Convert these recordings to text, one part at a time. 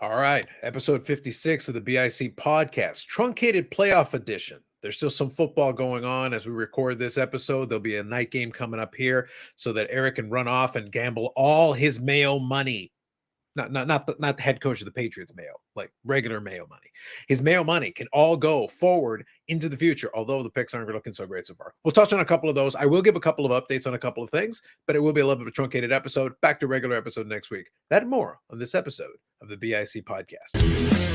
All right, episode 56 of the BIC podcast, truncated playoff edition. There's still some football going on as we record this episode. There'll be a night game coming up here so that Eric can run off and gamble all his Mayo money. Not the head coach of the Patriots Mayo, like regular Mayo money. His Mayo money can all go forward into the future, although the picks aren't looking so great so far. We'll touch on a couple of those. I will give a couple of updates on a couple of things, but it will be a little bit of a truncated episode. Back to regular episode next week. That and more on this episode of the BIC podcast.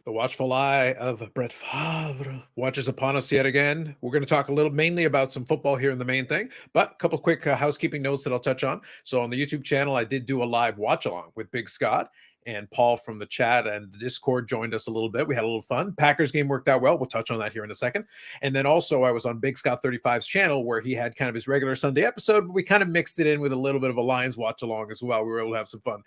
The watchful eye of Brett Favre watches upon us yet again. We're going to talk a little mainly about some football here in the main thing, but a couple quick housekeeping notes that I'll touch on. So on the YouTube channel, I did do a live watch along with Big Scott, and Paul from the chat and the Discord joined us a little bit. We had a little fun. Packers game worked out well. We'll touch on that here in a second. And then also I was on Big Scott 35's channel where he had kind of his regular Sunday episode, but we kind of mixed it in with a little bit of a Lions watch along as well. We were able to have some fun.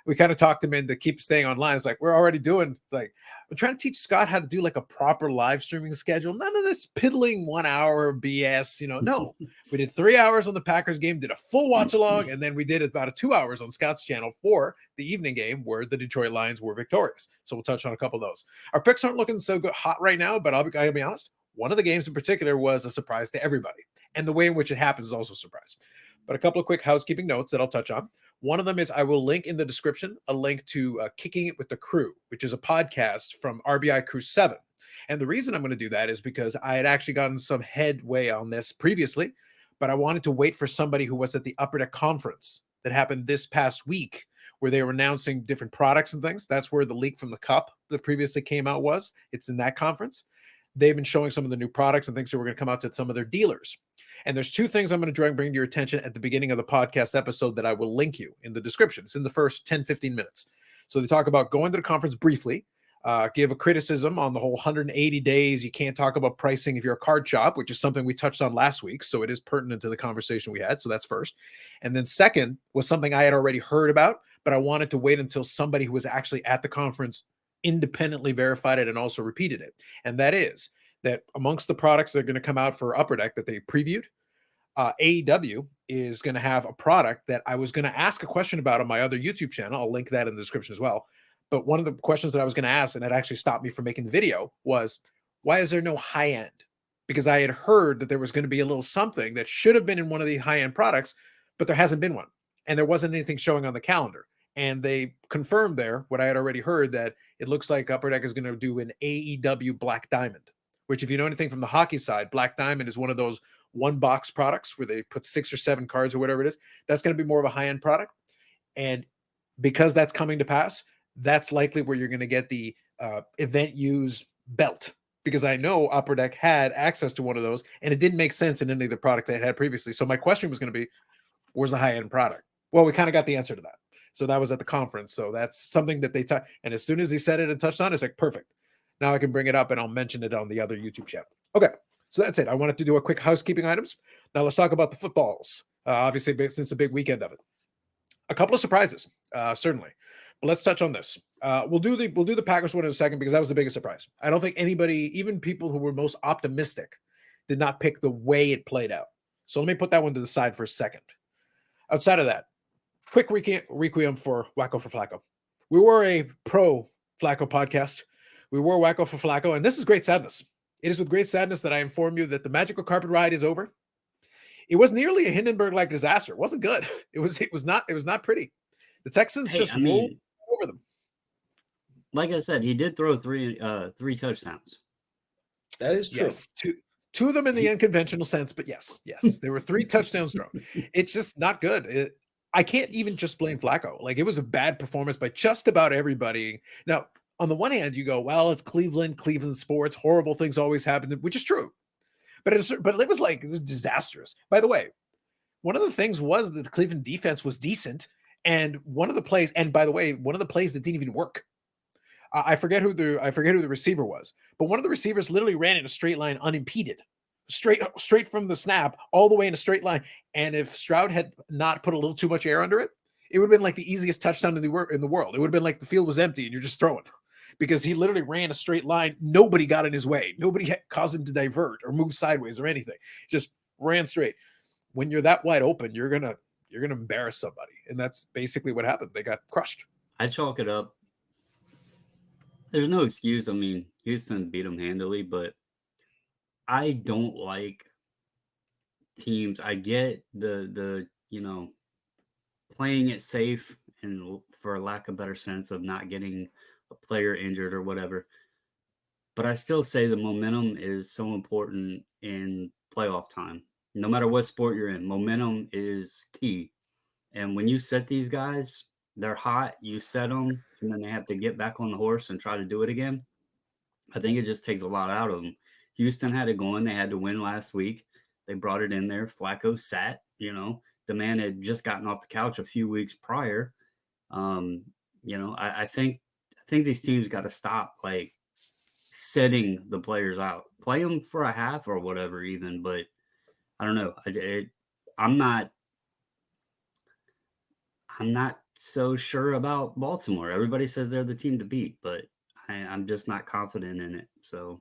We kind of talked him into keep staying online. It's like, we're already doing we're trying to teach Scott how to do like a proper live streaming schedule. None of this piddling 1 hour BS, no. We did 3 hours on the Packers game, did a full watch along, and then we did about 2 hours on Scott's channel for the evening game where the Detroit Lions were victorious. So we'll touch on a couple of those. Our picks aren't looking so good hot right now, but I'll be honest. One of the games in particular was a surprise to everybody. And the way in which it happens is also a surprise. But a couple of quick housekeeping notes that I'll touch on. One of them is I will link in the description a link to Kicking It with the Crew, which is a podcast from RBI Crew 7. And the reason I'm going to do that is because I had actually gotten some headway on this previously, but I wanted to wait for somebody who was at the Upper Deck conference that happened this past week where they were announcing different products and things. That's where the leak from the cup that previously came out was. It's in that conference. They've been showing some of the new products and things that were going to come out to some of their dealers. And there's two things I'm going to bring to your attention at the beginning of the podcast episode that I will link you in the description. It's in the first 10, 15 minutes. So they talk about going to the conference briefly, give a criticism on the whole 180 days. You can't talk about pricing if you're a card shop, which is something we touched on last week. So it is pertinent to the conversation we had. So that's first. And then second was something I had already heard about, but I wanted to wait until somebody who was actually at the conference independently verified it and also repeated it. And that is that amongst the products that are going to come out for Upper Deck that they previewed, AEW is going to have a product that I was going to ask a question about on my other YouTube channel. I'll link that in the description as well. But one of the questions that I was going to ask, and it actually stopped me from making the video, was why is there no high end? Because I had heard that there was going to be a little something that should have been in one of the high end products, but there hasn't been one. And there wasn't anything showing on the calendar. And they confirmed there what I had already heard, that it looks like Upper Deck is going to do an AEW Black Diamond, which if you know anything from the hockey side, Black Diamond is one of those one box products where they put 6 or 7 cards or whatever it is. That's going to be more of a high-end product. And because that's coming to pass, that's likely where you're going to get the event use belt, because I know Upper Deck had access to one of those and it didn't make sense in any of the products they had previously. So my question was going to be, where's the high-end product? Well, we kind of got the answer to that. So that was at the conference. So that's something that they touched. And as soon as he said it and touched on it, it's like, perfect. Now I can bring it up and I'll mention it on the other YouTube channel. Okay. So that's it. I wanted to do a quick housekeeping items. Now let's talk about the footballs. Obviously, since a big weekend of it, a couple of surprises, certainly. But let's touch on this. We'll do the Packers one in a second because that was the biggest surprise. I don't think anybody, even people who were most optimistic, did not pick the way it played out. So let me put that one to the side for a second. Outside of that, quick requiem for Wacko for Flacco. We were a pro Flacco podcast. We were Wacko for Flacco, and this is great sadness. It is with great sadness that I inform you that the magical carpet ride is over. It was nearly a Hindenburg-like disaster. It wasn't good. It was not pretty. The Texans rolled over them. Like I said, he did throw three touchdowns. That is true. Yes, two of them in the unconventional sense, but yes, there were 3 touchdowns thrown. It's just not good. I can't even just blame Flacco. Like, it was a bad performance by just about everybody. Now, on the one hand, you go, well, it's Cleveland sports, horrible things always happen, which is true. But it was disastrous. By the way, one of the things was that the Cleveland defense was decent. And one of the plays that didn't even work. I forget who the receiver was, but one of the receivers literally ran in a straight line unimpeded, straight from the snap all the way in a straight line. And if Stroud had not put a little too much air under it, it would have been like the easiest touchdown in the world. It would have been like the field was empty and you're just throwing, because he literally ran a straight line. Nobody got in his way. Nobody caused him to divert or move sideways or anything. Just ran straight. When you're that wide open, you're gonna embarrass somebody, and that's basically what happened. They got crushed. I chalk it up. There's no excuse. I mean, Houston beat them handily, but I don't like teams. I get the playing it safe and, for lack of better sense, of not getting a player injured or whatever. But I still say the momentum is so important in playoff time. No matter what sport you're in, momentum is key. And when you set these guys, they're hot, you set them, and then they have to get back on the horse and try to do it again. I think it just takes a lot out of them. Houston had it going. They had to win last week. They brought it in there. Flacco sat, the man had just gotten off the couch a few weeks prior. I think these teams got to stop like setting the players out. Play them for a half or whatever, even. But I don't know. I'm not so sure about Baltimore. Everybody says they're the team to beat, but I'm just not confident in it. So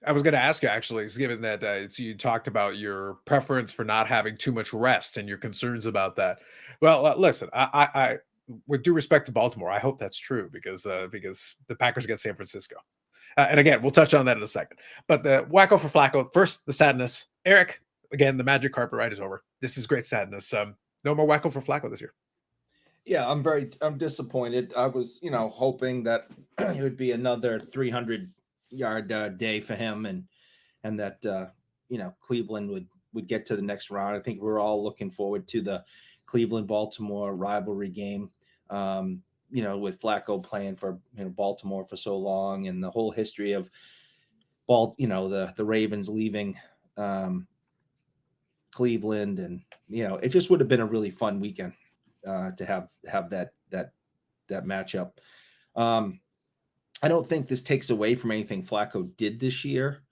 I was going to ask you, actually, given that you talked about your preference for not having too much rest and your concerns about that. Well, listen, I with due respect to Baltimore, I hope that's true, because the Packers get San Francisco. And again, we'll touch on that in a second. But the wacko for Flacco, first, the sadness. Eric, again, the magic carpet ride is over. This is great sadness. No more wacko for Flacco this year. Yeah, I'm disappointed. I was, hoping that it would be another 300-yard day for him, and that Cleveland would get to the next round. I think we're all looking forward to the Cleveland-Baltimore rivalry game. With Flacco playing for Baltimore for so long, and the whole history of the Ravens leaving Cleveland, and it just would have been a really fun weekend to have that matchup. I don't think this takes away from anything Flacco did this year,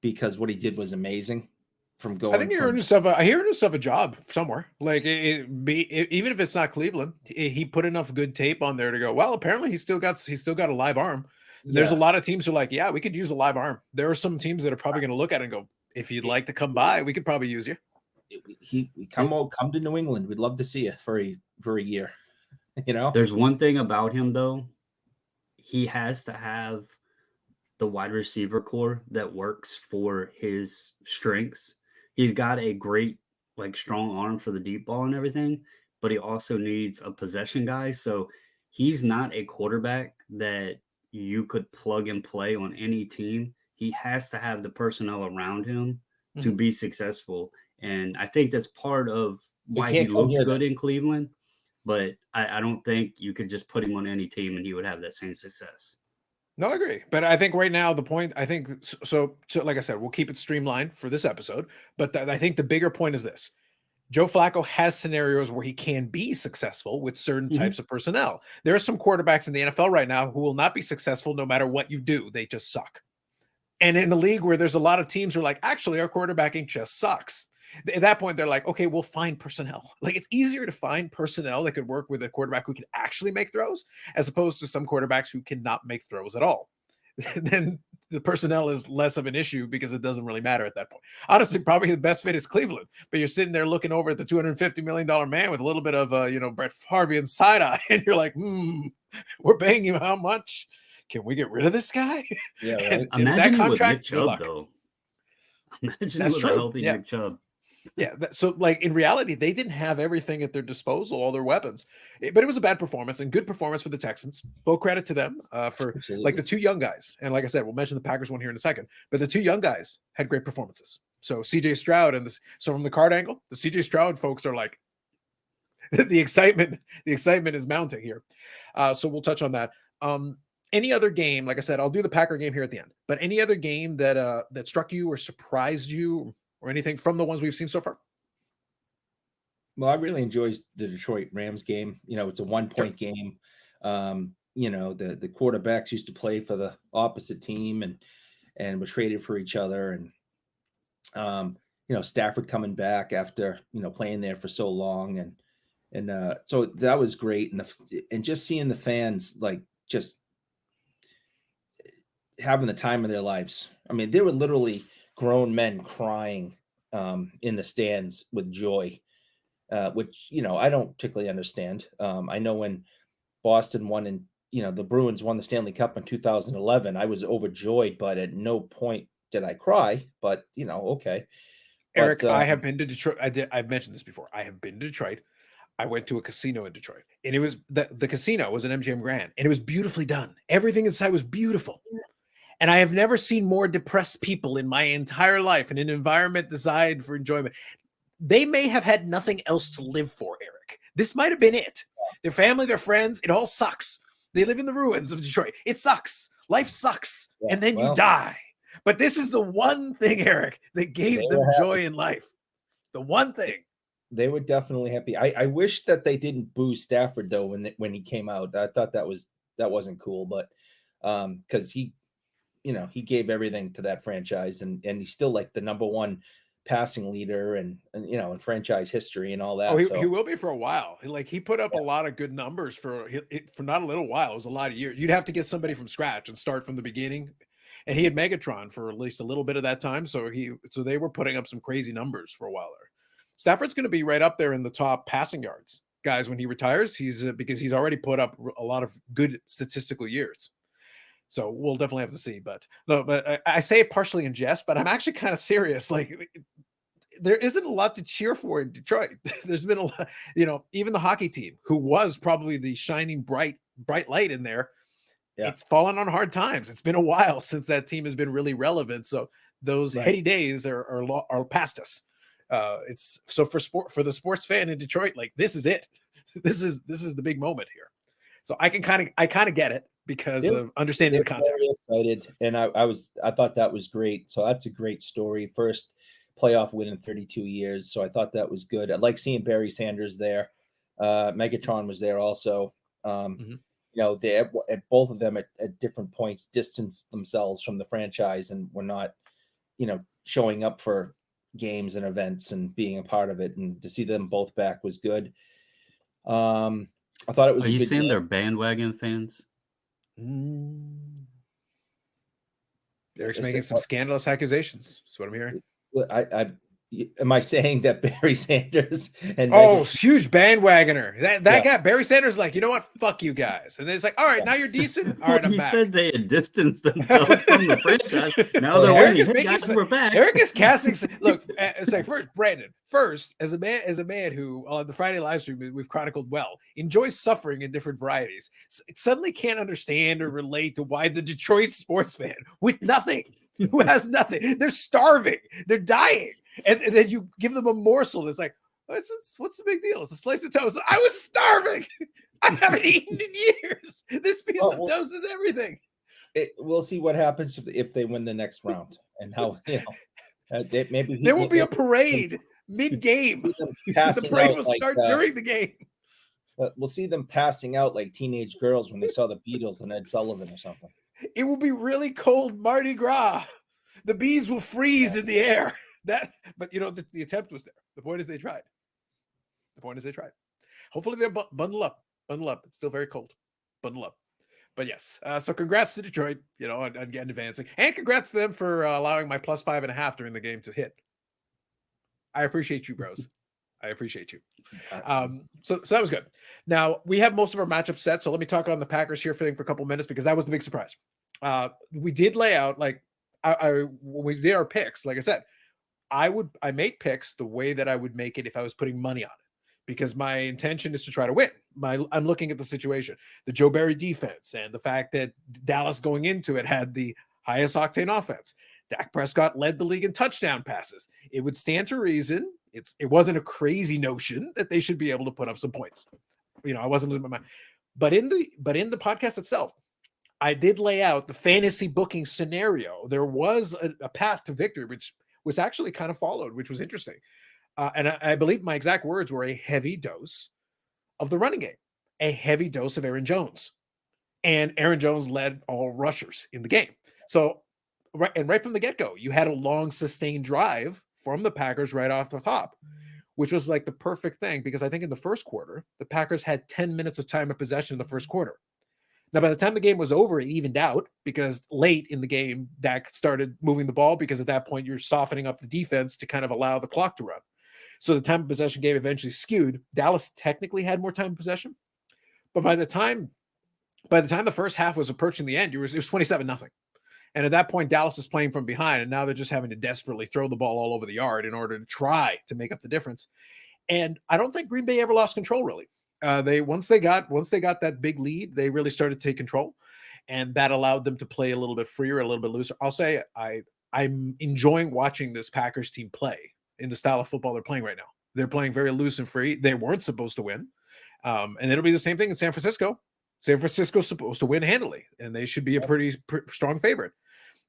because what he did was amazing. From going, I think he earned himself a job somewhere. Like even if it's not Cleveland, he put enough good tape on there to go, well, apparently he's still got a live arm. Yeah. There's a lot of teams who are like, yeah, we could use a live arm. There are some teams that are probably going to look at it and go, if you'd like to come by, we could probably use you. Come to New England. We'd love to see you for a year. There's one thing about him, though. He has to have the wide receiver core that works for his strengths. He's got a great, strong arm for the deep ball and everything, but he also needs a possession guy. So he's not a quarterback that you could plug and play on any team. He has to have the personnel around him to be successful. And I think that's part of why he looked good in Cleveland. But I don't think you could just put him on any team and he would have that same success. No, I agree. But I think right now so like I said, we'll keep it streamlined for this episode. But I think the bigger point is this. Joe Flacco has scenarios where he can be successful with certain types of personnel. There are some quarterbacks in the NFL right now who will not be successful no matter what you do. They just suck. And in the league where there's a lot of teams who are like, actually, our quarterbacking just sucks. At that point, they're like, okay, we'll find personnel. Like, it's easier to find personnel that could work with a quarterback who can actually make throws, as opposed to some quarterbacks who cannot make throws at all. Then the personnel is less of an issue because it doesn't really matter at that point. Honestly, probably the best fit is Cleveland, but you're sitting there looking over at the $250 million man with a little bit of Brett Favre and side eye, and you're like, we're paying you how much? Can we get rid of this guy? Yeah, right. And imagine that contract, with Nick Chubb, though. Imagine that's with true. A healthy Nick Chubb. Yeah. So, in reality, they didn't have everything at their disposal, all their weapons. But it was a bad performance and good performance for the Texans. Full credit to them for the two young guys. And like I said, we'll mention the Packers one here in a second. But the two young guys had great performances. So CJ Stroud so from the card angle, the CJ Stroud folks are like, the excitement is mounting here. So we'll touch on that. Any other game, like I said, I'll do the Packer game here at the end. But any other game that struck you or surprised you, or anything from the ones we've seen so far? Well, I really enjoyed the Detroit Rams game. It's a 1-point game. The quarterbacks used to play for the opposite team and were traded for each other. And, Stafford coming back after, playing there for so long. And, And so that was great. And just seeing the fans like just having the time of their lives. I mean, they were literally grown men crying in the stands with joy, which, I don't particularly understand. I know when Boston won and, the Bruins won the Stanley Cup in 2011, I was overjoyed, but at no point did I cry. But, okay. Eric, But I have been to Detroit. I've mentioned this before. I have been to Detroit. I went to a casino in Detroit, and it was the casino was an MGM Grand, and it was beautifully done. Everything inside was beautiful. And I have never seen more depressed people in my entire life in an environment designed for enjoyment. They may have had nothing else to live for, Eric. This might have been it. Their family, their friends, it all sucks. They live in the ruins of Detroit. It sucks. Life sucks. Yeah, and then you die. But this is the one thing, Eric, that gave them joy in life. The one thing. They were definitely happy. I wish that they didn't boo Stafford though when he came out. I thought that wasn't cool, but because he gave everything to that franchise, and he's still like the number one passing leader and in franchise history and all that. Oh, he, so he will be for a while. He put up a lot of good numbers for not a little while. It was a lot of years. You'd have to get somebody from scratch and start from the beginning. And he had Megatron for at least a little bit of that time. So they were putting up some crazy numbers for a while there. Stafford's going to be right up there in the top passing yards guys when he retires. Because he's already put up a lot of good statistical years. So we'll definitely have to see. But I say it partially in jest, but I'm actually kind of serious. Like, there isn't a lot to cheer for in Detroit. There's been a lot, even the hockey team, who was probably the shining bright light in there. Yeah. It's fallen on hard times. It's been a while since that team has been really relevant. So those heady days are past us. It's so for the sports fan in Detroit, like, this is it. This is the big moment here. So I kind of get it because of understanding the context. Very excited, and I thought that was great. So that's a great story. First playoff win in 32 years. So I thought that was good. I like seeing Barry Sanders there. Megatron was there also. They both of them at different points distanced themselves from the franchise and were not, showing up for games and events and being a part of it. And to see them both back was good. I thought it was. Are you saying they're bandwagon fans? Eric's making some scandalous accusations. That's what I'm hearing. Am I saying that Barry Sanders and huge bandwagoner. That guy, Barry Sanders, like, you know what? Fuck you guys. And then it's like, all right, now you're decent. All right, I'm back. He said they had distanced themselves from the franchise. Now they're winning. Hey guys, we're back. Eric is casting. Look, it's like, Brandon, as a man who on the Friday live stream we've chronicled well, enjoys suffering in different varieties, suddenly can't understand or relate to why the Detroit sports fan with nothing, who has nothing, they're starving, they're dying. And then you give them a morsel. It's like, what's the big deal? It's a slice of toast. I was starving. I haven't eaten in years. This piece of toast is everything. We'll see what happens if they win the next round and how, maybe there will be a parade mid-game. The parade will start during the game. We'll see them passing out like teenage girls when they saw the Beatles and Ed Sullivan or something. It will be really cold Mardi Gras. The bees will freeze in the air. But the attempt was there. The point is they tried. Hopefully they'll bundle up. It's still very cold. Bundle up. But yes. So congrats to Detroit, on getting advancing, and congrats to them for allowing my +5.5 during the game to hit. I appreciate you, bros. I appreciate you. So that was good. Now we have most of our matchups set. So let me talk on the Packers here for a couple minutes, because that was the big surprise. We did lay out, like, when we did our picks, like I said, I made picks the way that I would make it if I was putting money on it, because my intention is to try to win. I'm looking at the situation, the Joe Barry defense, and the fact that Dallas going into it had the highest octane offense. Dak Prescott led the league in touchdown passes. It would stand to reason. It wasn't a crazy notion that they should be able to put up some points. I wasn't losing my mind. But in the podcast itself, I did lay out the fantasy booking scenario. There was a path to victory, which was actually kind of followed, which was interesting. And I believe my exact words were a heavy dose of the running game, a heavy dose of Aaron Jones. And Aaron Jones led all rushers in the game. So, right from the get-go, you had a long, sustained drive from the Packers right off the top, which was like the perfect thing because I think in the first quarter, the Packers had 10 minutes of time of possession in the first quarter. Now, by the time the game was over, it evened out because late in the game, Dak started moving the ball because at that point, you're softening up the defense to kind of allow the clock to run. So the time of possession game eventually skewed. Dallas technically had more time of possession, but by the time the first half was approaching the end, it was 27-0. And at that point, Dallas is playing from behind, and now they're just having to desperately throw the ball all over the yard in order to try to make up the difference. And I don't think Green Bay ever lost control, really. Once they got that big lead, they really started to take control, and that allowed them to play a little bit freer, a little bit looser. I'll say I'm enjoying watching this Packers team play in the style of football they're playing right now. They're playing very loose and free. They weren't supposed to win, and it'll be the same thing in San Francisco. San Francisco's supposed to win handily, and they should be a pretty strong favorite.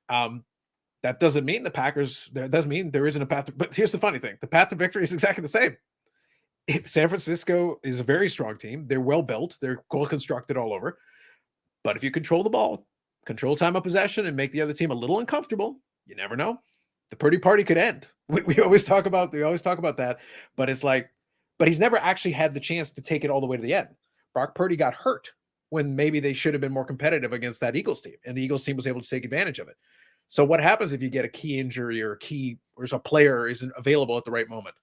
That doesn't mean the Packers. That doesn't mean there isn't a path. But here's the funny thing: the path to victory is exactly the same. San Francisco is a very strong team. They're well built. They're well constructed all over. But if you control the ball, control time of possession, and make the other team a little uncomfortable, you never know. The Purdy party could end. We always talk about that. But it's like, but he's never actually had the chance to take it all the way to the end. Brock Purdy got hurt when maybe they should have been more competitive against that Eagles team, and the Eagles team was able to take advantage of it. So what happens if you get a key injury or a player isn't available at the right moment?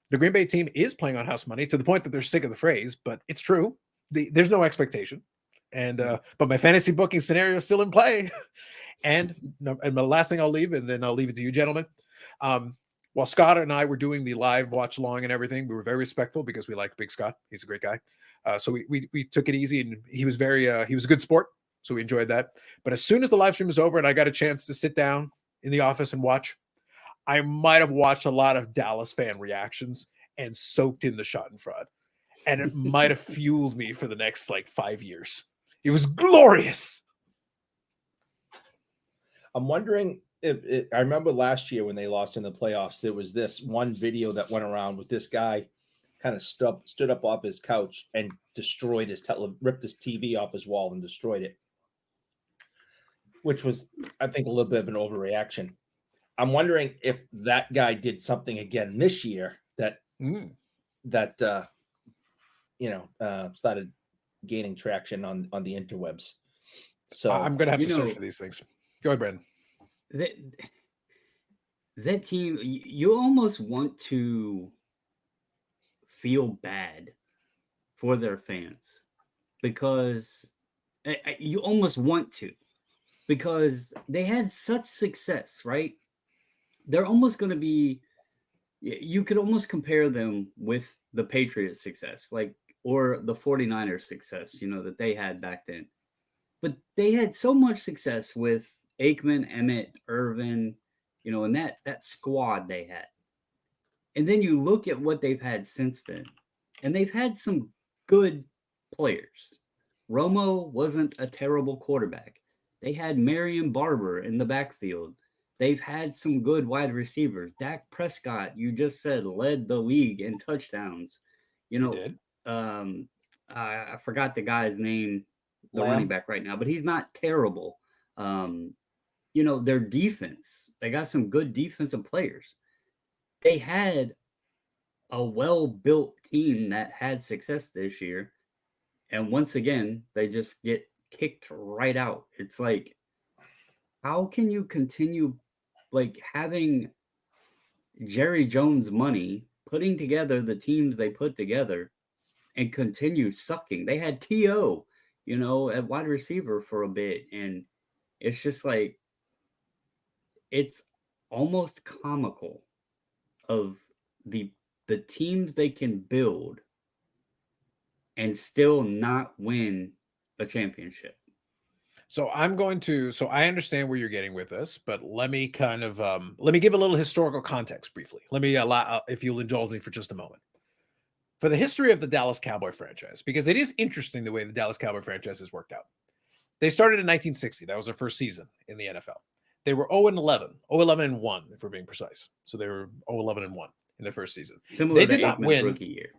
The Green Bay team is playing on house money to the point that they're sick of the phrase, but it's true. There's no expectation. And but my fantasy booking scenario is still in play. And my last thing I'll leave, and then I'll leave it to you, gentlemen. While Scott and I were doing the live watch along and everything, we were very respectful because we like Big Scott. He's a great guy. So we took it easy, and he was he was a good sport. So we enjoyed that. But as soon as the live stream was over and I got a chance to sit down in the office and watch, I might have watched a lot of Dallas fan reactions and soaked in the Schadenfreude. And it might have fueled me for the next 5 years. It was glorious. I'm wondering I remember last year when they lost in the playoffs, there was this one video that went around with this guy kind of stood up off his couch and destroyed ripped his TV off his wall and destroyed it, which was, I think, a little bit of an overreaction. I'm wondering if that guy did something again this year that started gaining traction on the interwebs. So I'm gonna have to search for these things. Go ahead, Brandon. That team, you almost want to feel bad for their fans because you almost want to, because they had such success, right? They're almost going to be, you could almost compare them with the Patriots' success, or the 49ers' success, that they had back then. But they had so much success with Aikman, Emmett, Irvin, and that squad they had. And then you look at what they've had since then, and they've had some good players. Romo wasn't a terrible quarterback. They had Marion Barber in the backfield. They've had some good wide receivers. Dak Prescott, you just said, led the league in touchdowns. I forgot the guy's name, the running back right now, but he's not terrible. Their defense, they got some good defensive players. They had a well-built team that had success this year. And once again, they just get kicked right out. It's like, how can you continue having Jerry Jones money, putting together the teams they put together, and continue sucking? They had T.O., at wide receiver for a bit. And it's just it's almost comical of the teams they can build and still not win a championship. So I understand where you're getting with this, but let me kind of let me give a little historical context briefly. Let me if you'll indulge me for just a moment. For the history of the Dallas Cowboy franchise, because it is interesting the way the Dallas Cowboy franchise has worked out. They started in 1960. That was their first season in the NFL. They were 0-11, 0-11-1, if we're being precise. So they were 0-11-1 in their first season. Similar they to did not win rookie year.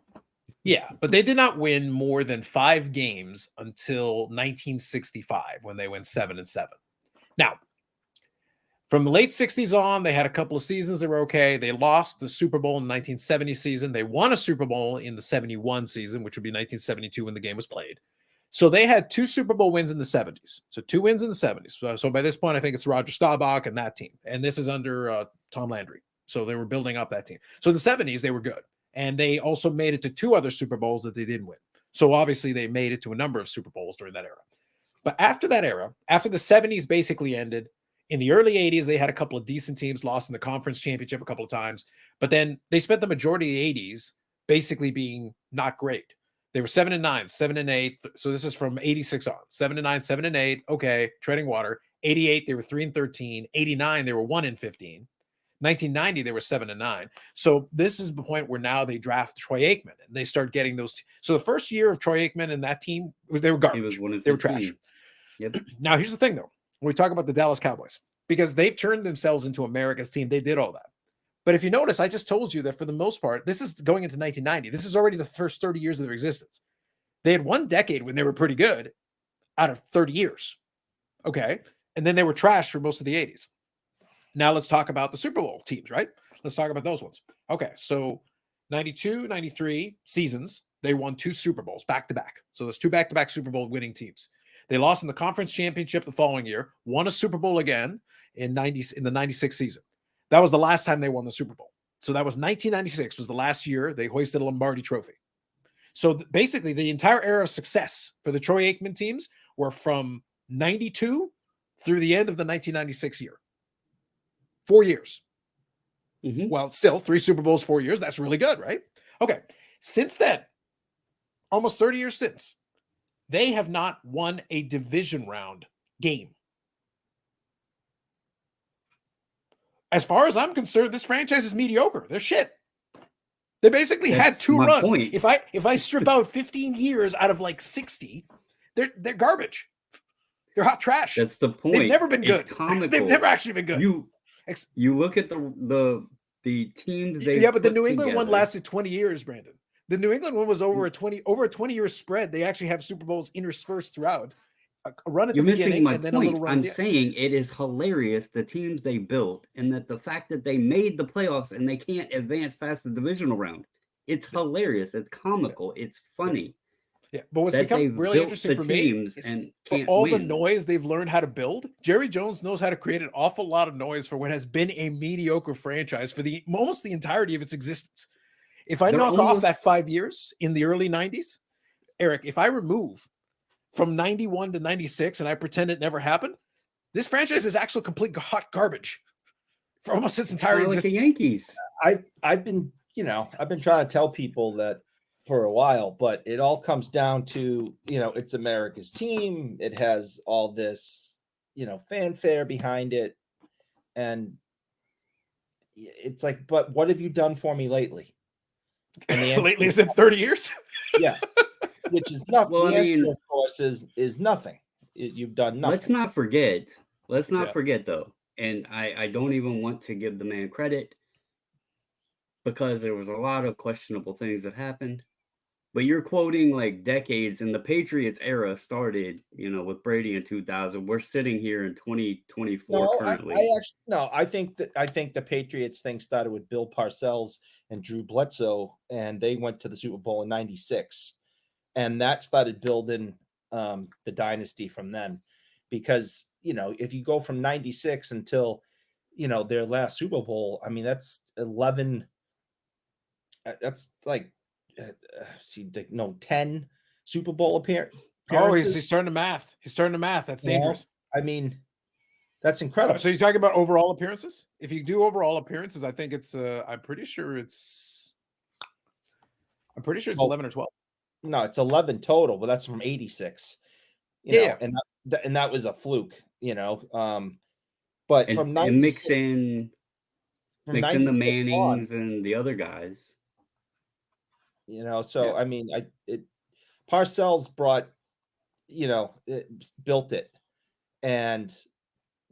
Yeah, but they did not win more than 5 games until 1965 when they went 7-7. Now, From the late 60s on, they had a couple of seasons that were okay. They lost the Super Bowl in the 1970 season. They won a Super Bowl in the 71 season, which would be 1972 when the game was played. So they had 2 Super Bowl wins in the 70s. So 2 wins in the 70s. So by this point, I think it's Roger Staubach and that team. And this is under Tom Landry. So they were building up that team. So in the 70s, they were good. And they also made it to 2 other Super Bowls that they didn't win. So obviously they made it to a number of Super Bowls during that era. But after that era, after the 70s basically ended, in the early 80s, they had a couple of decent teams, lost in the conference championship a couple of times. But then they spent the majority of the 80s basically being not great. They were 7-9, 7-8. So this is from 86 on. 7-9, 7-8. Okay, treading water. 88, they were 3-13. 89, they were 1-15. 1990, they were 7-9. So this is the point where now they draft Troy Aikman and they start getting those. So the first year of Troy Aikman and that team, they were garbage. They were trash. Yep. Now, here's the thing, though. When we talk about the Dallas Cowboys, because they've turned themselves into America's team, they did all that. But if you notice, I just told you that for the most part, this is going into 1990. This is already the first 30 years of their existence. They had one decade when they were pretty good out of 30 years. Okay. And then they were trash for most of the 80s. Now let's talk about the Super Bowl teams, right? Let's talk about those ones. Okay. So 92, 93 seasons, they won 2 Super Bowls back to back. So there's 2 back-to-back Super Bowl winning teams. They lost in the conference championship the following year, won a Super Bowl again in the 96 season. That was the last time they won the Super Bowl. So that was 1996 was the last year they hoisted a Lombardi trophy. So basically the entire era of success for the Troy Aikman teams were from 92 through the end of the 1996 year. 4 years. Mm-hmm. Well, still 3 Super Bowls, 4 years. That's really good, right? Okay. Since then, almost 30 years since, they have not won a division round game. As far as I'm concerned, this franchise is mediocre. They're shit. They basically had 2 runs. Point. If I strip out 15 years out of like 60, they're garbage. They're hot trash. That's the point. They've never been good. It's comical. They've never actually been good. You look at the teams they but the New England one lasted 20 years, Brandon. The New England one was over a 20-year spread. They actually have Super Bowls interspersed throughout. A run at the beginning and then a little run. I'm saying it is hilarious the teams they built and that the fact that they made the playoffs and they can't advance past the divisional round. It's hilarious. It's comical. It's funny. Yeah, but what's become really interesting for me is and for all the noise they've learned how to build, Jerry Jones knows how to create an awful lot of noise for what has been a mediocre franchise for almost the entirety of its existence. If I knock off that 5 years in the early 90s, Eric, if I remove from 91 to 96 and I pretend it never happened, this franchise is actually complete hot garbage for almost its entire existence. Like the Yankees. I've been trying to tell people that for a while, but it all comes down to, it's America's team. It has all this, fanfare behind it. And it's like, but what have you done for me lately? And the lately is in 30 years. Yeah. Which is nothing. Well, the answer, of course, is nothing. You've done nothing. Let's not forget though. And I don't even want to give the man credit because there was a lot of questionable things that happened. But you're quoting like decades, and the Patriots era started, with Brady in 2000. We're sitting here in 2024 currently. I think the Patriots thing started with Bill Parcells and Drew Bledsoe, and they went to the Super Bowl in '96, and that started building the dynasty from then. Because if you go from '96 until their last Super Bowl, I mean that's 11. That's like 10 Super Bowl appearances. Oh, he's starting to math. He's starting to math. That's dangerous. I mean, that's incredible. So you're talking about overall appearances? If you do overall appearances, I think it's I'm pretty sure it's 11 or 12. No, it's 11 total, but that's from 86. And that was a fluke, but from 96 mix in the Mannings and the other guys. I mean, Parcells brought, built it, and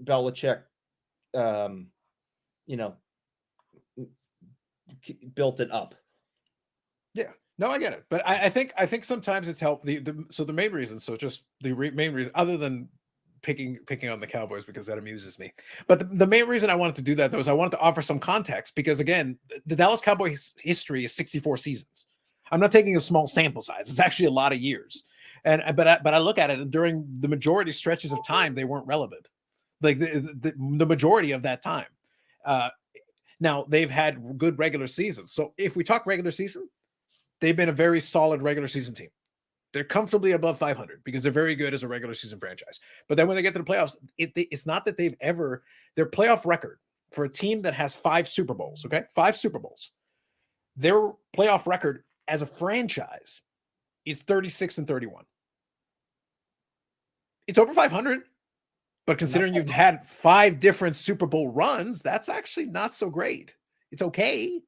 Belichick, built it up. Yeah, no, I get it, but I think sometimes it's helped. So the main reason, main reason, other than picking on the Cowboys because that amuses me. But the main reason I wanted to do that, though, is I wanted to offer some context because, again, the Dallas Cowboys history is 64 seasons. I'm not taking a small sample size. It's actually a lot of years. But I look at it, and during the majority stretches of time, they weren't relevant. Like the majority of that time. Now, they've had good regular seasons. So if we talk regular season, they've been a very solid regular season team. They're comfortably above 500 because they're very good as a regular season franchise. But then when they get to the playoffs, it's not that their playoff record for a team that has 5 Super Bowls, okay? 5 Super Bowls. Their playoff record as a franchise is 36-31. It's over 500. But considering you've had 5 different Super Bowl runs, that's actually not so great. It's okay.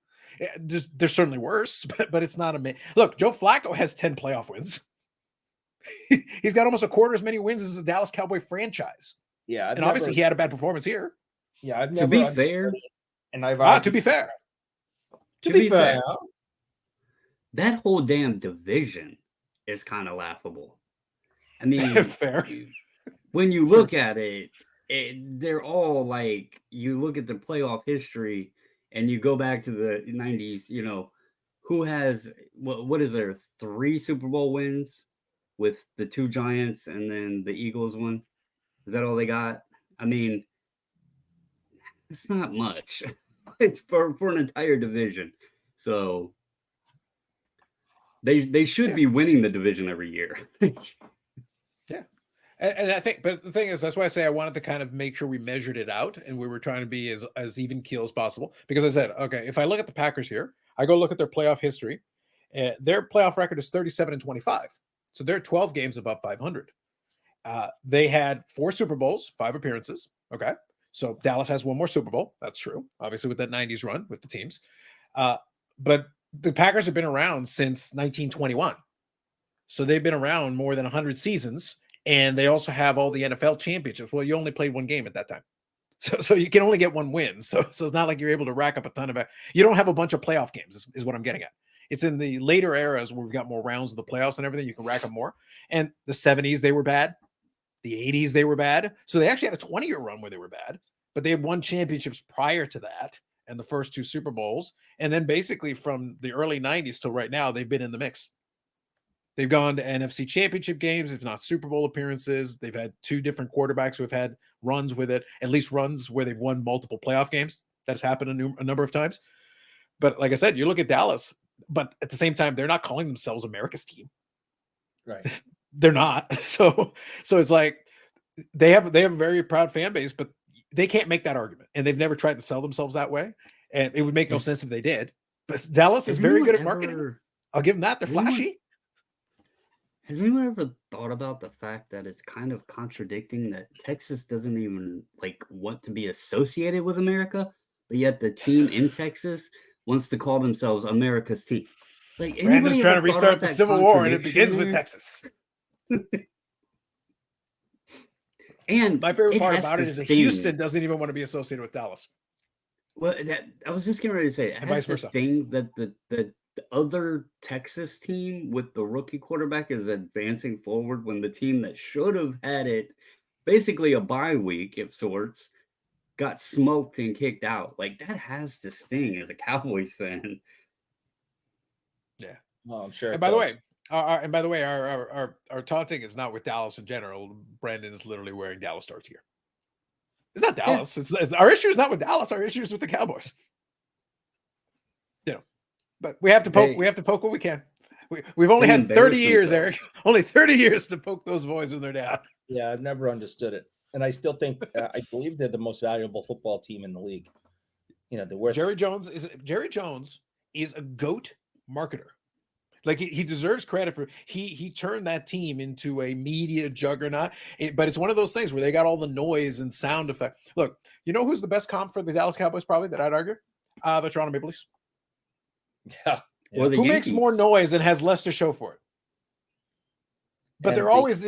There's certainly worse, but it's not amazing. Look, Joe Flacco has 10 playoff wins. He's got almost a quarter as many wins as the Dallas Cowboy franchise. Yeah, and obviously he had a bad performance here. Yeah, I've never. To be fair, and I've to be fair, that whole damn division is kind of laughable. I mean, fair. When you look at it, they're all like, you look at the playoff history and you go back to the 90s, you know, who has, what is there, 3 Super Bowl wins with the 2 Giants and then the Eagles one? Is that all they got? I mean, it's not much. It's for an entire division. So they should be winning the division every year. Yeah. And I think, but the thing is, that's why I say I wanted to kind of make sure we measured it out and we were trying to be as even keel as possible. Because I said, okay, if I look at the Packers here, I go look at their playoff history. Their playoff record is 37-25. So they're 12 games above 500. They had 4 Super Bowls, 5 appearances. Okay. So Dallas has 1 more Super Bowl. That's true. Obviously with that 90s run with the teams. But the Packers have been around since 1921. So they've been around more than 100 seasons. And they also have all the NFL championships. Well, you only played 1 game at that time. So you can only get 1 win. So it's not like you're able to rack up a ton of it. You don't have a bunch of playoff games is what I'm getting at. It's in the later eras where we've got more rounds of the playoffs and everything. You can rack up more. And the 70s, they were bad. The 80s, they were bad. So they actually had a 20-year run where they were bad. But they had won championships prior to that and the first 2 Super Bowls. And then basically from the early 90s till right now, they've been in the mix. They've gone to NFC championship games, if not Super Bowl appearances. They've had 2 different quarterbacks who have had runs with it, at least runs where they've won multiple playoff games. That's happened a number of times. But like I said, you look at Dallas, but at the same time, they're not calling themselves America's team. Right. They're not. So it's like they have a very proud fan base, but they can't make that argument. And they've never tried to sell themselves that way. And it would make no sense if they did. But Dallas is very good at marketing. I'll give them that. They're flashy. Has anyone ever thought about the fact that it's kind of contradicting that Texas doesn't even want to be associated with America, but yet the team in Texas wants to call themselves America's team? Brandon's trying to restart the Civil War, and it begins with Texas. And my favorite part about it is that Houston doesn't even want to be associated with Dallas. Well, I was just getting ready to say it has this thing that the other Texas team with the rookie quarterback is advancing forward when the team that should have had it basically a bye week of sorts got smoked and kicked out. That has to sting as a Cowboys fan. Yeah. Well, I'm sure. And by the way, our taunting is not with Dallas in general. Brandon is literally wearing Dallas Stars gear. It's not Dallas. Yeah. It's our issue is not with Dallas. Our issue is with the Cowboys. But we have to poke. We have to poke what we can. We've only had 30 years, Eric. Only 30 years to poke those boys when they're down. Yeah, I've never understood it, and I still think I believe they're the most valuable football team in the league. The worst. Jerry Jones is a GOAT marketer. He deserves credit for he turned that team into a media juggernaut. But it's one of those things where they got all the noise and sound effect. Look, you know who's the best comp for the Dallas Cowboys? Probably that I'd argue, the Toronto Maple Leafs. Yeah. Or who makes more noise and has less to show for it? But they're always,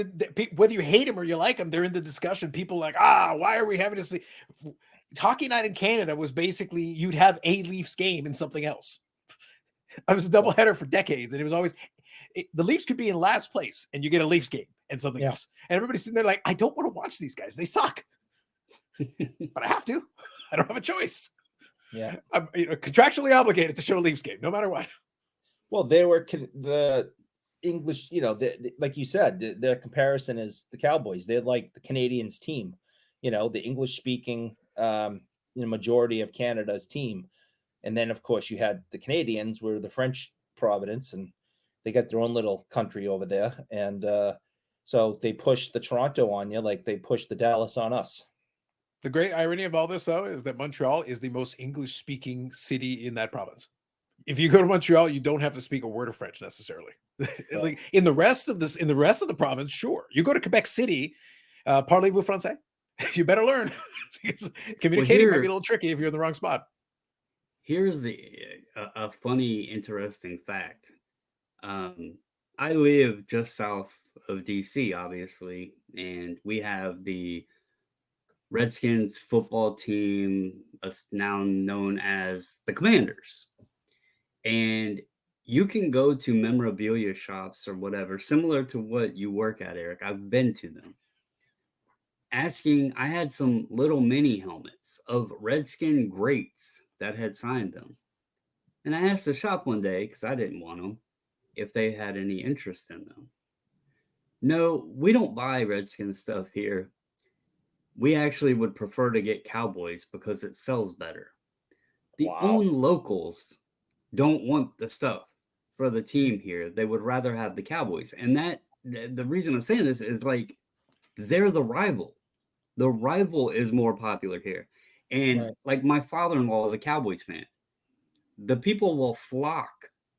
whether you hate them or you like them, they're in the discussion. People why are we having to see? Hockey night in Canada was basically you'd have a Leafs game and something else. I was a doubleheader for decades, and it was always the Leafs could be in last place and you get a Leafs game, and something Yeah. else. And everybody's sitting there like, I don't want to watch these guys. They suck, but I have to. I don't have a choice. Yeah. I'm contractually obligated to show a Leafs game, no matter what. Well, they were the English, like you said, the comparison is the Cowboys. They're like the Canadians team, the English speaking, majority of Canada's team. And then, of course, you had the Canadians were the French Providence, and they got their own little country over there. And so they pushed the Toronto on you like they pushed the Dallas on us. The great irony of all this, though, is that Montreal is the most English-speaking city in that province. If you go to Montreal, you don't have to speak a word of French necessarily. Like in the rest of the province, sure. You go to Quebec City, parlez-vous français? You better learn because communicating might be a little tricky if you're in the wrong spot. Here's a funny, interesting fact. I live just south of DC, obviously, and we have the Redskins football team, now known as the Commanders. And you can go to memorabilia shops or whatever, similar to what you work at, Eric. I've been to them. I had some little mini helmets of Redskin greats that had signed them. And I asked the shop one day, because I didn't want them, if they had any interest in them. No, we don't buy Redskin stuff here. We actually would prefer to get Cowboys because it sells better. The own locals don't want the stuff for the team here. They would rather have the Cowboys. And the reason I'm saying this is like, they're the rival. The rival is more popular here. And like my father-in-law is a Cowboys fan. The people will flock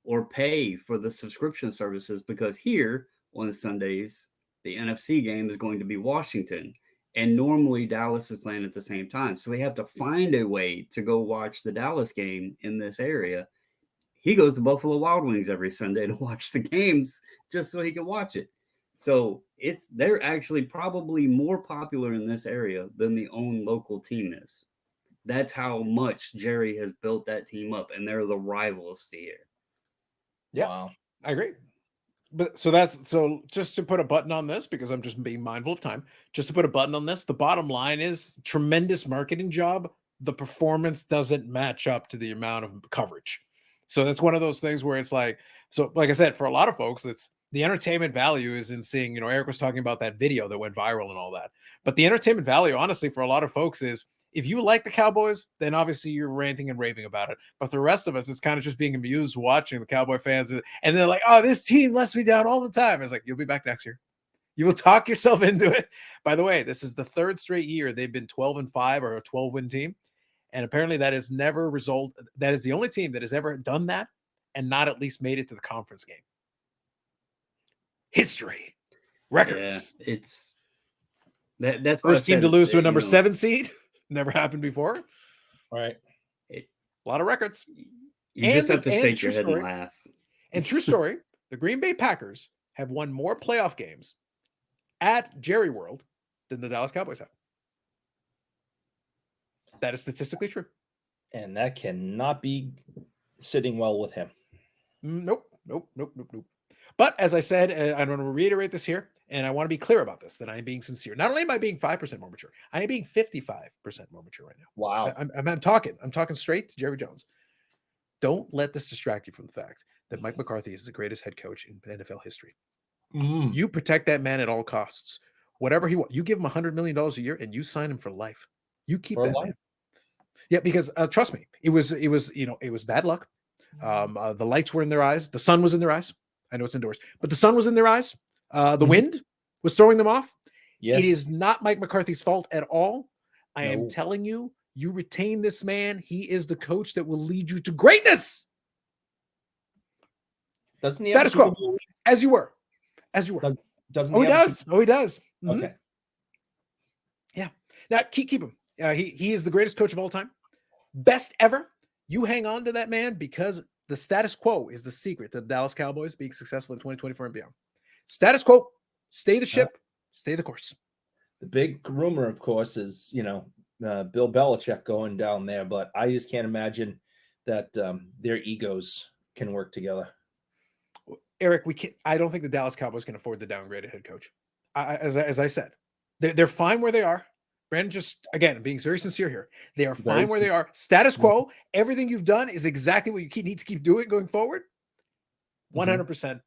or pay for the subscription services because here on Sundays, the NFC game is going to be Washington. And normally Dallas is playing at the same time. So they have to find a way to go watch the Dallas game in this area. He goes to Buffalo Wild Wings every Sunday to watch the games just so he can watch it. So they're actually probably more popular in this area than the own local team is. That's how much Jerry has built that team up, and they're the rivals here. Yeah, wow. I agree. But so just to put a button on this, because I'm just being mindful of time, just to put a button on this, the bottom line is tremendous marketing job. The performance doesn't match up to the amount of coverage. So that's one of those things where it's like I said, for a lot of folks, it's the entertainment value is in seeing, Eric was talking about that video that went viral and all that. But the entertainment value, honestly, for a lot of folks is if you like the Cowboys, then obviously you're ranting and raving about it. But the rest of us, it's kind of just being amused watching the Cowboy fans. And they're like, oh, this team lets me down all the time. It's like, you'll be back next year. You will talk yourself into it. By the way, this is the third straight year they've been 12-5 or a 12-win team. And apparently that is never that is the only team that has ever done that and not at least made it to the conference game. History. Records. Yeah, that's first team to lose to a number 7 seed. Never happened before. Right. A lot of records. You just have to shake your head and laugh. And true story, the Green Bay Packers have won more playoff games at Jerry World than the Dallas Cowboys have. That is statistically true. And that cannot be sitting well with him. Nope. But as I said, I want to reiterate this here, and I want to be clear about this, that I am being sincere. Not only am I being 5% more mature, I am being 55% more mature right now. Wow. I'm talking straight to Jerry Jones. Don't let this distract you from the fact that Mike McCarthy is the greatest head coach in NFL history. You protect that man at all costs. Whatever he wants, you give him $100 million a year and you sign him for life. You keep that man. Yeah, because trust me, it was bad luck. The lights were in their eyes. The sun was in their eyes. I know it's indoors, but the sun was in their eyes. The wind was throwing them off. Yes. It is not Mike McCarthy's fault at all. I am telling you, you retain this man. He is the coach that will lead you to greatness. Doesn't he status quo as you were? Doesn't he does? Oh, he does. Okay. Yeah. Now keep him. He is the greatest coach of all time. Best ever. You hang on to that man because the status quo is the secret to the Dallas Cowboys being successful in 2024 and beyond. Status quo, stay the ship, stay the course. The big rumor, of course, is, Bill Belichick going down there, but I just can't imagine that their egos can work together. Eric, I don't think the Dallas Cowboys can afford the downgraded head coach. as I said, they're fine where they are. Brandon, just again, being very sincere here, they are Very fine where they sincere. are. Status quo. Everything you've done is exactly what you need to keep doing going forward. 100%.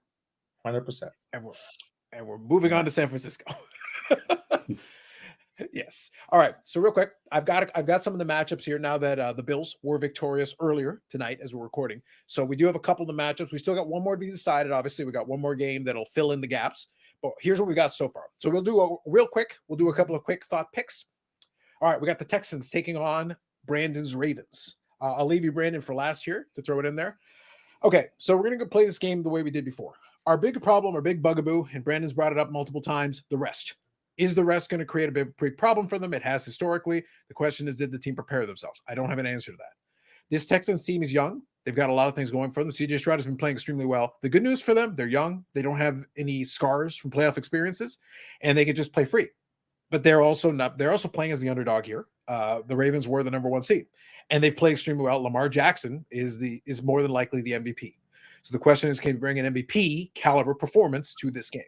100%. And we're moving on to San Francisco. Yes. All right. So real quick, I've got some of the matchups here now that the Bills were victorious earlier tonight as we're recording. So we do have a couple of the matchups. We still got one more to be decided. Obviously, we got one more game that'll fill in the gaps. But here's what we got so far. So we'll do a couple of quick thought picks. All right, we got the Texans taking on Brandon's Ravens. I'll leave you, Brandon, for last here to throw it in there. Okay, so we're going to play this game the way we did before. Our big problem, our big bugaboo, and Brandon's brought it up multiple times, the rest. Is the rest going to create a big problem for them? It has historically. The question is, did the team prepare themselves? I don't have an answer to that. This Texans team is young. They've got a lot of things going for them. CJ Stroud has been playing extremely well. The good news for them, they're young. They don't have any scars from playoff experiences, and they can just play free. But they're also playing as the underdog here. The Ravens were the number 1 seed, and they've played extremely well. Lamar Jackson is more than likely the MVP. So the question is, can you bring an MVP caliber performance to this game?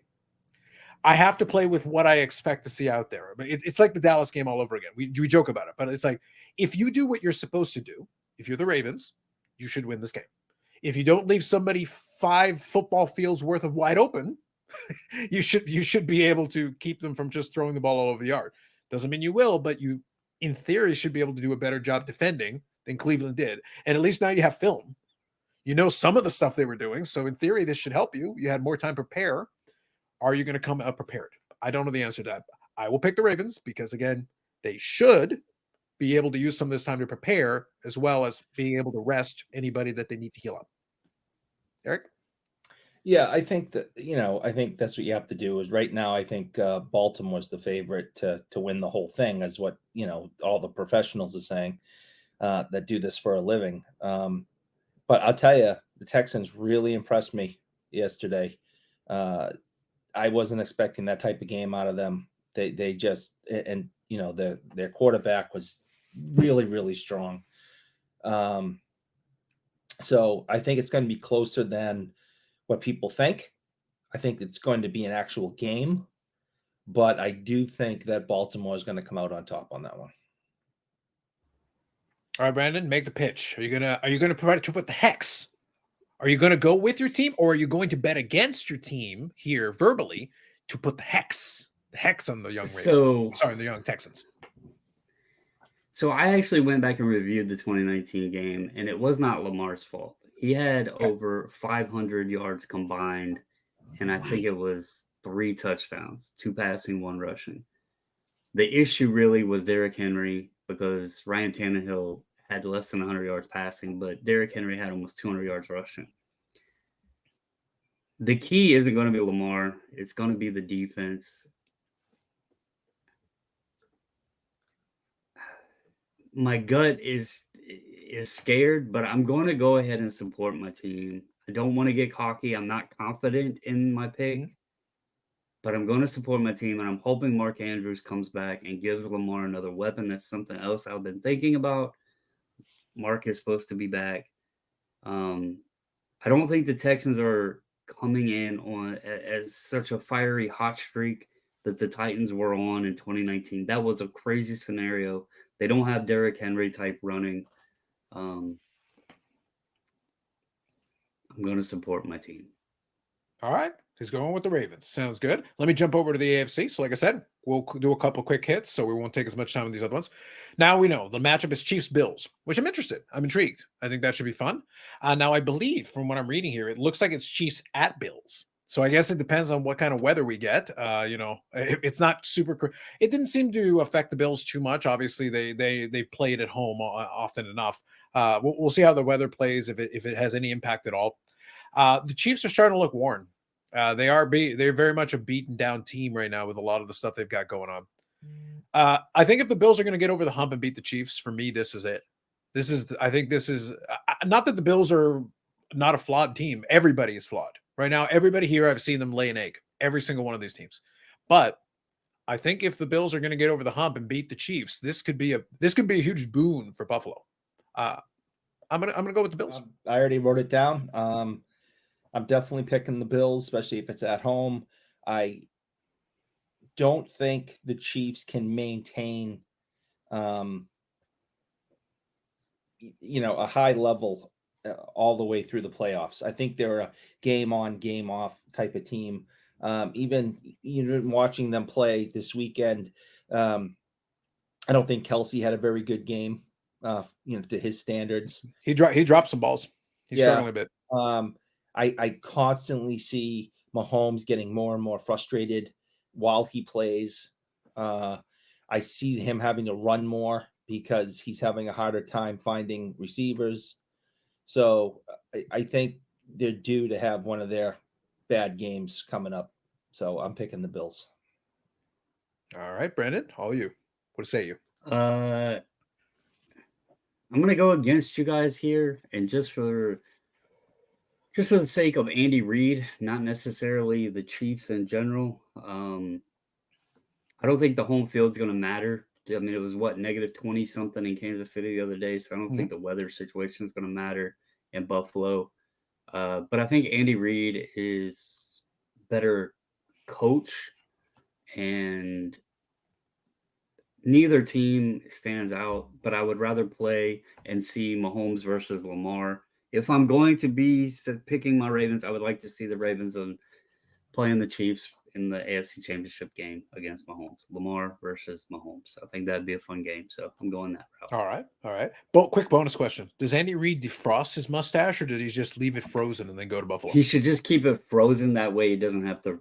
I have to play with what I expect to see out there. But it's like the Dallas game all over again. We joke about it, but it's like, if you do what you're supposed to do, if you're the Ravens, you should win this game. If you don't leave somebody 5 football fields worth of wide open, you should be able to keep them from just throwing the ball all over the yard. Doesn't mean you will, but you, in theory, should be able to do a better job defending than Cleveland did. And at least now you have film. You know some of the stuff they were doing. So in theory, this should help you. You had more time to prepare. Are you going to come out prepared? I don't know the answer to that. I will pick the Ravens because, again, they should be able to use some of this time to prepare, as well as being able to rest anybody that they need to heal up. Eric? Yeah, I think that, I think that's what you have to do. Is right now, I think Baltimore's the favorite to win the whole thing, as what, all the professionals are saying that do this for a living. But I'll tell you, the Texans really impressed me yesterday. I wasn't expecting that type of game out of them. They just, and their quarterback was really, really strong. So I think it's going to be closer than what people think. I think it's going to be an actual game, but I do think that Baltimore is going to come out on top on that one. All right, Brandon, make the pitch. Are you gonna provide to put the hex? Are you gonna go with your team, or are you going to bet against your team here verbally to put the hex on the young Ravens? The young Texans. So I actually went back and reviewed the 2019 game, and it was not Lamar's fault. He had over 500 yards combined, and I think it was 3 touchdowns, 2 passing, 1 rushing. The issue really was Derrick Henry, because Ryan Tannehill had less than 100 yards passing, but Derrick Henry had almost 200 yards rushing. The key isn't going to be Lamar. It's going to be the defense. My gut is scared, but I'm going to go ahead and support my team. I don't want to get cocky. I'm not confident in my pick, but I'm going to support my team, and I'm hoping Mark Andrews comes back and gives Lamar another weapon. That's something else I've been thinking about. Mark is supposed to be back. I don't think the Texans are coming in on as such a fiery hot streak that the Titans were on in 2019. That was a crazy scenario. They don't have Derrick Henry type running. I'm going to support my team. All right. He's going with the Ravens. Sounds good. Let me jump over to the AFC. So like I said, we'll do a couple quick hits, so we won't take as much time with these other ones. Now we know the matchup is Chiefs-Bills, which I'm interested. I'm intrigued. I think that should be fun. Now I believe from what I'm reading here, it looks like it's Chiefs at Bills. So I guess it depends on what kind of weather we get. It's not super. It didn't seem to affect the Bills too much. Obviously, they played at home often enough. We'll see how the weather plays, if it has any impact at all. The Chiefs are starting to look worn. They're very much a beaten down team right now with a lot of the stuff they've got going on. I think if the Bills are going to get over the hump and beat the Chiefs, for me, this is it. I think this is not that the Bills are not a flawed team. Everybody is flawed right now. Everybody here, I've seen them lay an egg. Every single one of these teams. But I think if the Bills are going to get over the hump and beat the Chiefs, this could be a huge boon for Buffalo. I'm gonna go with the Bills. I already wrote it down. I'm definitely picking the Bills, especially if it's at home. I don't think the Chiefs can maintain, a high level all the way through the playoffs. I think they're a game on, game off type of team. Even watching them play this weekend, I don't think Kelsey had a very good game, to his standards. He dropped some balls. He's struggling a bit. I constantly see Mahomes getting more and more frustrated while he plays. I see him having to run more because he's having a harder time finding receivers. So I think they're due to have one of their bad games coming up. So I'm picking the Bills. All right, Brandon, all you. What say you? I'm gonna go against you guys here, and just for the sake of Andy Reid, not necessarily the Chiefs in general. I don't think the home field's gonna matter. I mean, it was negative 20 something in Kansas City the other day, so I don't think the weather situation is gonna matter in Buffalo. But I think Andy Reid is better coach, and neither team stands out, but I would rather play and see Mahomes versus Lamar. If I'm going to be picking my Ravens, I would like to see the Ravens playing the Chiefs in the AFC Championship game against Mahomes. Lamar versus Mahomes. I think that'd be a fun game, so I'm going that route. All right. Quick bonus question. Does Andy Reid defrost his mustache, or did he just leave it frozen and then go to Buffalo? He should just keep it frozen. That way he doesn't have to,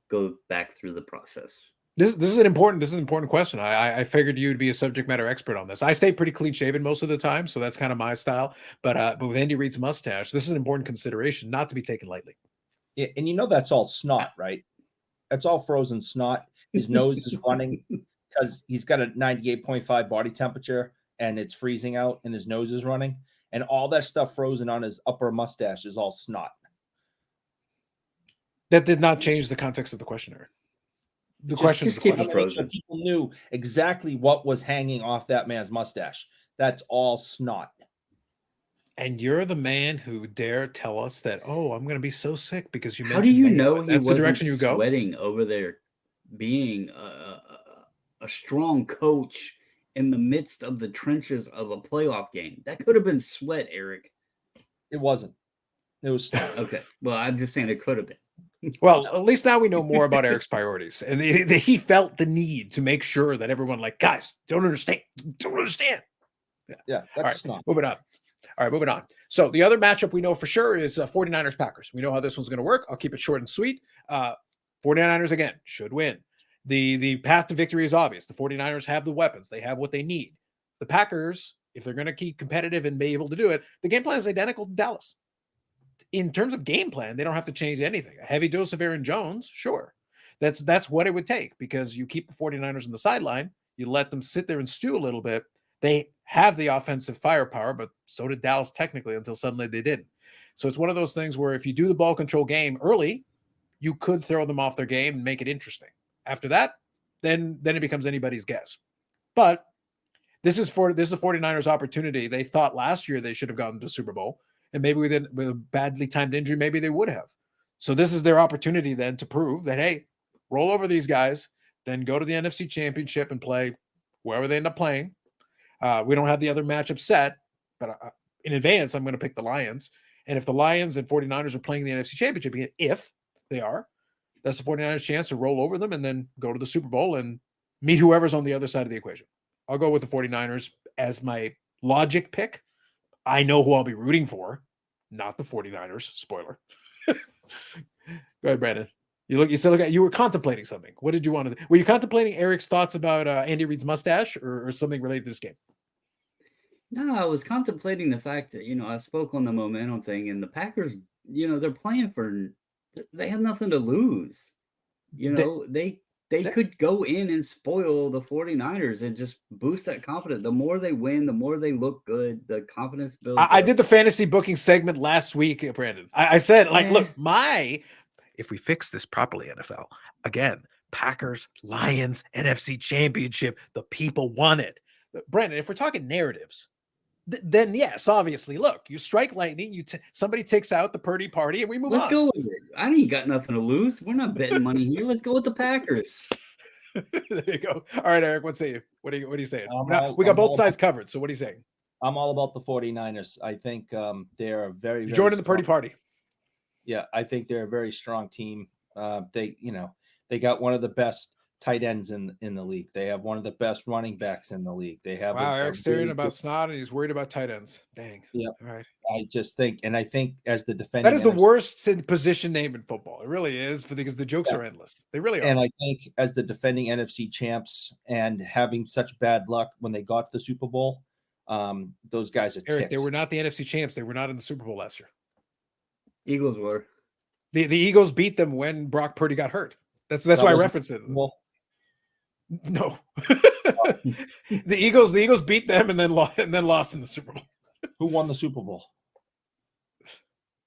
go back through the process. This is an important question. I figured you'd be a subject matter expert on this. I stay pretty clean shaven most of the time, so that's kind of my style. But with Andy Reid's mustache, this is an important consideration, not to be taken lightly. Yeah, and that's all snot, right? That's all frozen snot. His nose is running because he's got a 98.5 body temperature and it's freezing out, and his nose is running, and all that stuff frozen on his upper mustache is all snot. That did not change the context of the questionnaire. Just keep it frozen. People knew exactly what was hanging off that man's mustache. That's all snot. And you're the man who dare tell us that, oh, I'm going to be so sick because you mentioned. How do you know he that's the direction you go? Sweating over there, being a strong coach in the midst of the trenches of a playoff game? That could have been sweat, Eric. It wasn't. It was snot. Okay. Well, I'm just saying it could have been. Well, at least now we know more about Eric's priorities, and he felt the need to make sure that everyone, guys, don't understand. Yeah, that's not. Moving on. All right, moving on. So the other matchup we know for sure is 49ers Packers. We know how this one's going to work. I'll keep it short and sweet. 49ers again should win. The path to victory is obvious. The 49ers have the weapons. They have what they need. The Packers, if they're going to keep competitive and be able to do it, the game plan is identical to Dallas. In terms of game plan, they don't have to change anything. A heavy dose of Aaron Jones, sure. That's what it would take, because you keep the 49ers on the sideline, you let them sit there and stew a little bit. They have the offensive firepower, but so did Dallas technically until suddenly they didn't. So it's one of those things where if you do the ball control game early, you could throw them off their game and make it interesting. After that, then it becomes anybody's guess. But this is a 49ers opportunity. They thought last year they should have gotten to the Super Bowl. And maybe with a badly timed injury, maybe they would have. So this is their opportunity then to prove that, hey, roll over these guys, then go to the NFC Championship and play wherever they end up playing. We don't have the other matchup set, but in advance, I'm going to pick the Lions. And if the Lions and 49ers are playing the NFC Championship, if they are, that's the 49ers' chance to roll over them and then go to the Super Bowl and meet whoever's on the other side of the equation. I'll go with the 49ers as my logic pick. I know who I'll be rooting for, not the 49ers. Spoiler. Go ahead, Brandon. You were contemplating something. What did you want to do? Were you contemplating Eric's thoughts about Andy Reid's mustache or something related to this game? No, I was contemplating the fact that, I spoke on the momentum thing, and the Packers, they're playing they have nothing to lose. They could go in and spoil the 49ers and just boost that confidence. The more they win, the more they look good, the confidence builds. I did the fantasy booking segment last week, Brandon. I said, look, if we fix this properly, NFL, again, Packers, Lions, NFC Championship, the people want it. Brandon, if we're talking narratives, then yes, obviously, look, you strike lightning, somebody takes out the Purdy party, and we move on. Let's go with it. I ain't got nothing to lose. We're not betting money here. Let's go with the Packers. There you go. All right, Eric, what say you? What are you saying? Now, we got I'm both all sides covered. So what are you saying? I'm all about the 49ers. I think they're a very, You very joining the strong, party party. yeah, I think they're a very strong team. They got one of the best tight ends in the league. They have one of the best running backs in the league. They have Wow, a Eric's staring really about good, snot and he's worried about tight ends. Dang. yeah. All right. I just think, and I think as the That defending is the NFC, worst position name in football. It really is because the jokes yeah, are endless. They really are. and I think as the defending NFC champs and having such bad luck when they got to the Super Bowl, those guys are Eric, they ticks. were not the NFC champs. They were not in the Super Bowl last year. Eagles were. The Eagles beat them when Brock Purdy got hurt. That's why I referenced it. Well, No. the Eagles beat them and then lost in the Super Bowl. who won the Super Bowl?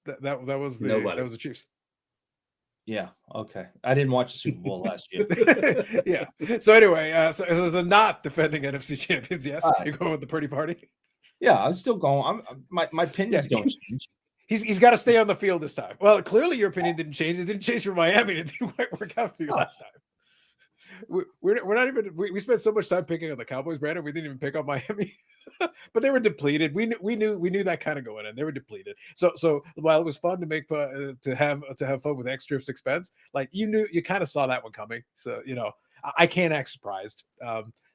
That was the Chiefs. Yeah. Okay. I didn't watch the Super Bowl last year. Yeah. So anyway, so it was the not defending NFC champions. Yes, you're going with the Purdy party. Yeah, I'm still going. My opinions don't change. He's got to stay on the field this time. Well, clearly your opinion didn't change. It didn't change for Miami. It didn't quite work out for you last time. We're not even. We spent so much time picking on the Cowboys, Brandon. We didn't even pick on Miami, but they were depleted. We knew that kind of going in. They were depleted. So while it was fun to make fun, to have fun with extra expense, like you kind of saw that one coming. So I can't act surprised.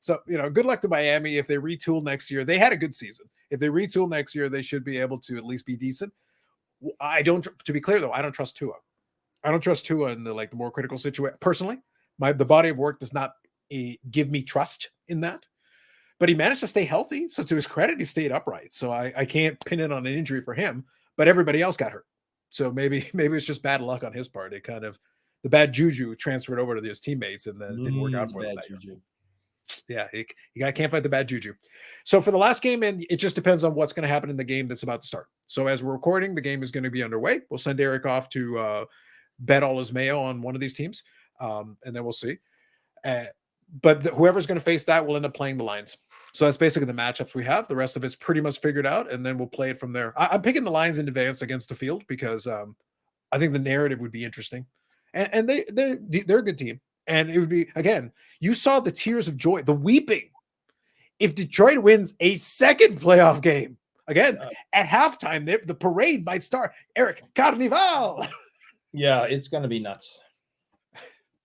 So good luck to Miami if they retool next year. They had a good season. If they retool next year, they should be able to at least be decent. To be clear though, I don't trust Tua. I don't trust Tua in the more critical situation. Personally, the body of work does not give me trust in that. But he managed to stay healthy. So to his credit, he stayed upright. So I can't pin it on an injury for him, but everybody else got hurt. So maybe it's just bad luck on his part. It kind of the bad juju transferred over to his teammates and then it didn't work out for them. Yeah, you can't fight the bad juju. So for the last game, and it just depends on what's going to happen in the game that's about to start. So as we're recording, the game is going to be underway. We'll send Eric off to bet all his mayo on one of these teams, and then we'll see. But whoever's going to face that will end up playing the Lions. So that's basically the matchups we have. The rest of it's pretty much figured out, and then we'll play it from there. I'm picking the Lions in advance against the field because I think the narrative would be interesting, and they're a good team. And it would be, again, you saw the tears of joy, the weeping. If Detroit wins a second playoff game, again, at halftime, the parade might start. Eric, Carnival. Yeah, it's going to be nuts.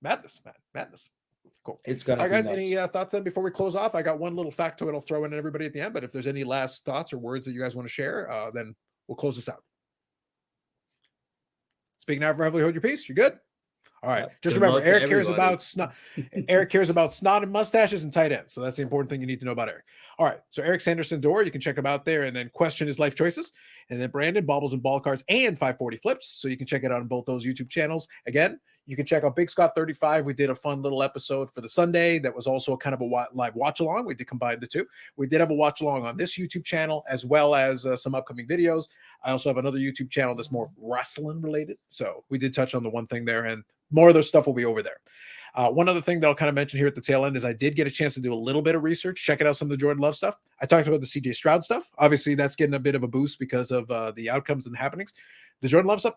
Madness, man. Madness. Cool. It's going to be nuts. All right, guys, any thoughts then before we close off? I got one little factoid I'll throw in everybody at the end, but if there's any last thoughts or words that you guys want to share, then we'll close this out. Speaking now, forever hold your peace. You're good? All right. Just remember, Eric cares about snot. Eric cares about snot and mustaches and tight ends. So that's the important thing you need to know about Eric. All right. So Eric Sanderson Door, you can check him out there and then question his life choices. And then Brandon, Bobbles and Ball Cards and 540 Flips. So you can check it out on both those YouTube channels. Again, you can check out Big Scott 35. We did a fun little episode for the Sunday that was also a kind of a live watch along. We did combine the two. We did have a watch along on this YouTube channel as well as some upcoming videos. I also have another YouTube channel that's more wrestling related. So we did touch on the one thing there, and more of their stuff will be over there. One other thing that I'll kind of mention here at the tail end is I did get a chance to do a little bit of research, checking out some of the Jordan Love stuff. I talked about the CJ Stroud stuff. Obviously, that's getting a bit of a boost because of the outcomes and happenings. The Jordan Love stuff,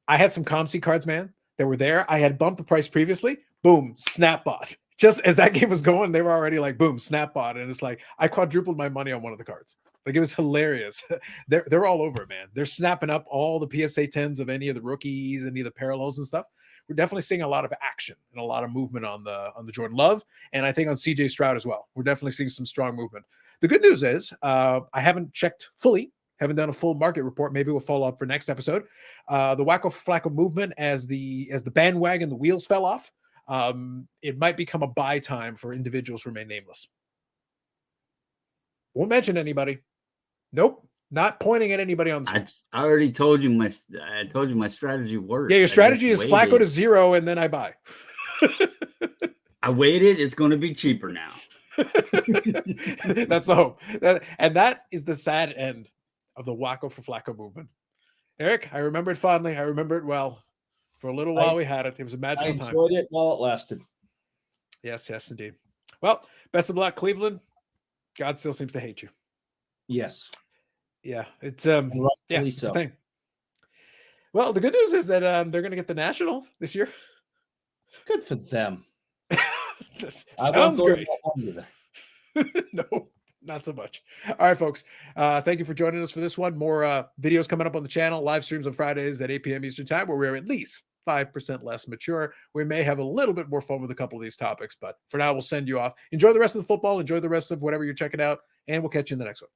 I had some ComC cards, man, that were there. I had bumped the price previously. Boom, Snapbot. Just as that game was going, they were already like, boom, Snapbot. And it's like, I quadrupled my money on one of the cards. Like, it was hilarious. They're all over it, man. They're snapping up all the PSA 10s of any of the rookies, any of the parallels and stuff. We're definitely seeing a lot of action and a lot of movement on the Jordan Love, and I think on CJ Stroud as well. We're definitely seeing some strong movement. The good news is I haven't checked fully, haven't done a full market report. Maybe we'll follow up for next episode. The Wacko Flacco movement as the bandwagon, the wheels fell off. It might become a buy time for individuals who remain nameless. Won't mention anybody. Nope. Not pointing at anybody on the screen. I already told you my strategy works. Yeah, your strategy is Flacco to 0 and then I buy. I waited. It's going to be cheaper now. That's the hope. And that is the sad end of the Wacko for Flacco movement. Eric, I remember it fondly. I remember it well. For a little while we had it. It was a magical time. I enjoyed it while it lasted. Yes, indeed. Well, best of luck, Cleveland. God still seems to hate you. Yes. Yeah, it's it's a thing. Well, the good news is that they're going to get the national this year. Good for them. This I won't sounds go to great. that one either. No, not so much. All right, folks. Thank you for joining us for this one. More videos coming up on the channel, live streams on Fridays at 8 p.m. Eastern time, where we're at least 5% less mature. We may have a little bit more fun with a couple of these topics, but for now, we'll send you off. Enjoy the rest of the football. Enjoy the rest of whatever you're checking out, and we'll catch you in the next one.